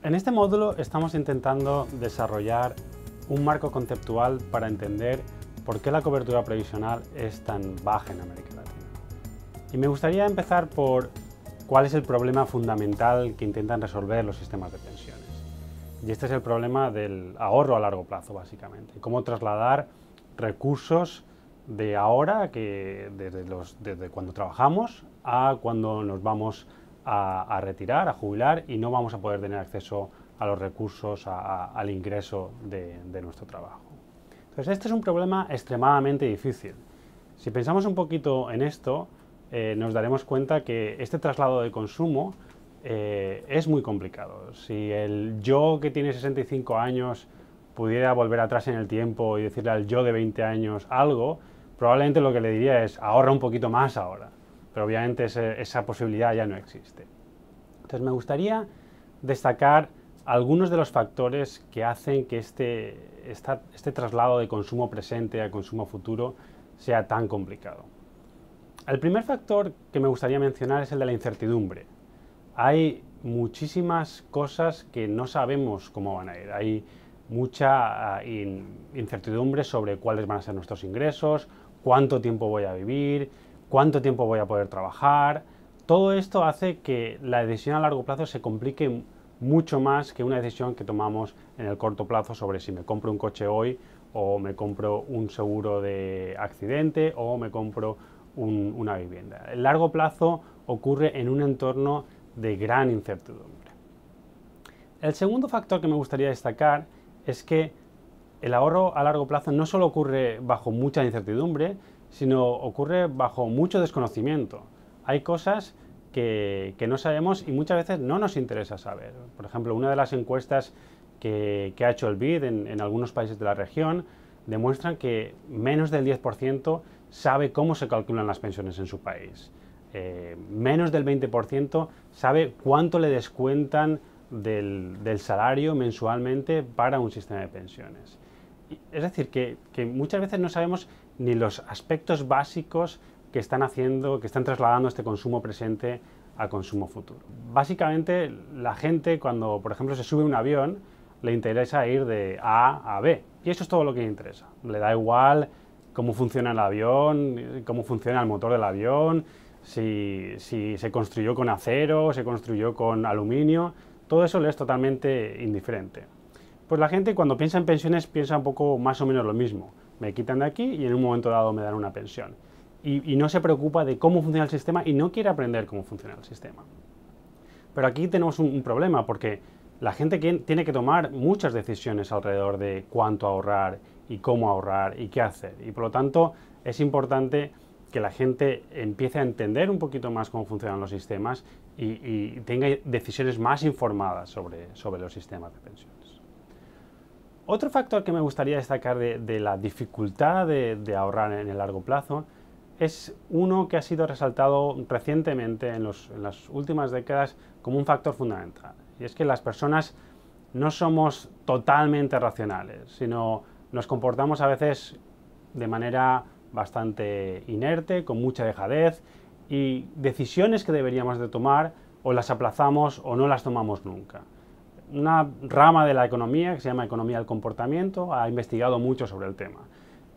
En este módulo estamos intentando desarrollar un marco conceptual para entender por qué la cobertura previsional es tan baja en América Latina. Y me gustaría empezar por cuál es el problema fundamental que intentan resolver los sistemas de pensiones. Y este es el problema del ahorro a largo plazo, básicamente. Cómo trasladar recursos de ahora, desde cuando trabajamos, a cuando nos vamos a retirar, a jubilar, y no vamos a poder tener acceso a los recursos, al ingreso de nuestro trabajo. Entonces, este es un problema extremadamente difícil. Si pensamos un poquito en esto, nos daremos cuenta que este traslado de consumo es muy complicado. Si el yo que tiene 65 años pudiera volver atrás en el tiempo y decirle al yo de 20 años algo, probablemente lo que le diría es ahorra un poquito más ahora. Pero obviamente esa posibilidad ya no existe. Entonces me gustaría destacar algunos de los factores que hacen que este traslado de consumo presente a consumo futuro sea tan complicado. El primer factor que me gustaría mencionar es el de la incertidumbre. Hay muchísimas cosas que no sabemos cómo van a ir. Hay mucha incertidumbre sobre cuáles van a ser nuestros ingresos, cuánto tiempo voy a vivir, cuánto tiempo voy a poder trabajar. Todo esto hace que la decisión a largo plazo se complique mucho más que una decisión que tomamos en el corto plazo sobre si me compro un coche hoy o me compro un seguro de accidente o me compro una vivienda. El largo plazo ocurre en un entorno de gran incertidumbre. El segundo factor que me gustaría destacar es que el ahorro a largo plazo no solo ocurre bajo mucha incertidumbre, sino ocurre bajo mucho desconocimiento. Hay cosas que no sabemos y muchas veces no nos interesa saber. Por ejemplo, una de las encuestas que ha hecho el BID en algunos países de la región demuestran que menos del 10% sabe cómo se calculan las pensiones en su país. Menos del 20% sabe cuánto le descuentan del salario mensualmente para un sistema de pensiones. Es decir, que muchas veces no sabemos ni los aspectos básicos que están trasladando este consumo presente a consumo futuro. Básicamente, la gente cuando, por ejemplo, se sube a un avión, le interesa ir de A a B. Y eso es todo lo que le interesa. Le da igual cómo funciona el avión, cómo funciona el motor del avión, si se construyó con acero, se construyó con aluminio. Todo eso le es totalmente indiferente. Pues la gente cuando piensa en pensiones piensa un poco más o menos lo mismo. Me quitan de aquí y en un momento dado me dan una pensión. Y no se preocupa de cómo funciona el sistema y no quiere aprender cómo funciona el sistema. Pero aquí tenemos un problema porque la gente tiene que tomar muchas decisiones alrededor de cuánto ahorrar y cómo ahorrar y qué hacer. Y por lo tanto es importante que la gente empiece a entender un poquito más cómo funcionan los sistemas y tenga decisiones más informadas sobre los sistemas de pensiones. Otro factor que me gustaría destacar de la dificultad de ahorrar en el largo plazo es uno que ha sido resaltado recientemente en las últimas décadas como un factor fundamental. Y es que las personas no somos totalmente racionales, sino nos comportamos a veces de manera bastante inerte, con mucha dejadez, y decisiones que deberíamos de tomar o las aplazamos o no las tomamos nunca. Una rama de la economía que se llama economía del comportamiento ha investigado mucho sobre el tema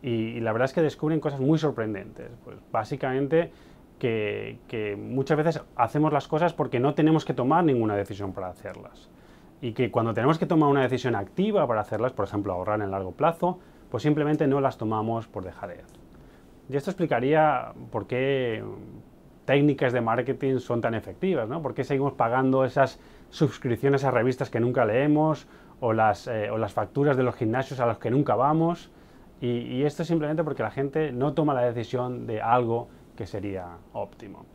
y la verdad es que descubren cosas muy sorprendentes. Pues básicamente que muchas veces hacemos las cosas porque no tenemos que tomar ninguna decisión para hacerlas y que cuando tenemos que tomar una decisión activa para hacerlas, por ejemplo ahorrar en el largo plazo, pues simplemente no las tomamos por dejadez. Y esto explicaría por qué técnicas de marketing son tan efectivas, ¿no? ¿Por qué seguimos pagando esas suscripciones a revistas que nunca leemos o las facturas de los gimnasios a los que nunca vamos? Y esto es simplemente porque la gente no toma la decisión de algo que sería óptimo.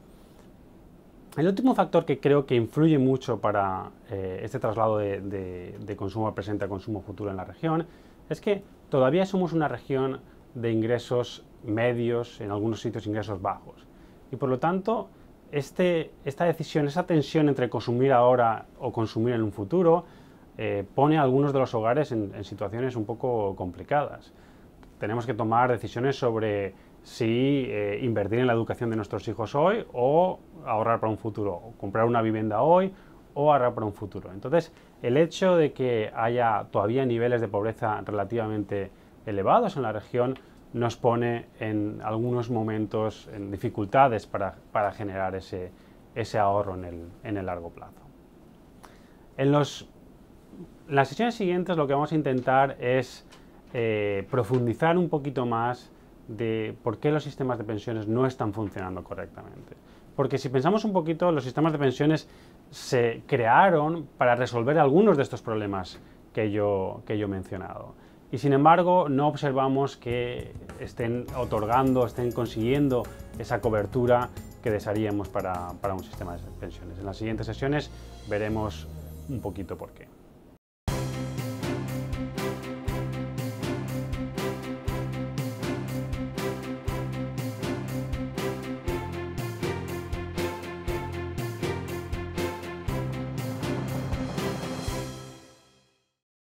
El último factor que creo que influye mucho para este traslado de consumo presente a consumo futuro en la región es que todavía somos una región de ingresos medios, en algunos sitios ingresos bajos. Y por lo tanto, esta decisión, esa tensión entre consumir ahora o consumir en un futuro, pone a algunos de los hogares en situaciones un poco complicadas. Tenemos que tomar decisiones sobre si invertir en la educación de nuestros hijos hoy o ahorrar para un futuro, o comprar una vivienda hoy o ahorrar para un futuro. Entonces, el hecho de que haya todavía niveles de pobreza relativamente elevados en la región nos pone en algunos momentos en dificultades para generar ese ahorro en el largo plazo. En las sesiones siguientes lo que vamos a intentar es profundizar un poquito más de por qué los sistemas de pensiones no están funcionando correctamente. Porque si pensamos un poquito, los sistemas de pensiones se crearon para resolver algunos de estos problemas que yo he mencionado. Y sin embargo, no observamos que estén otorgando, estén consiguiendo esa cobertura que desearíamos para un sistema de pensiones. En las siguientes sesiones veremos un poquito por qué.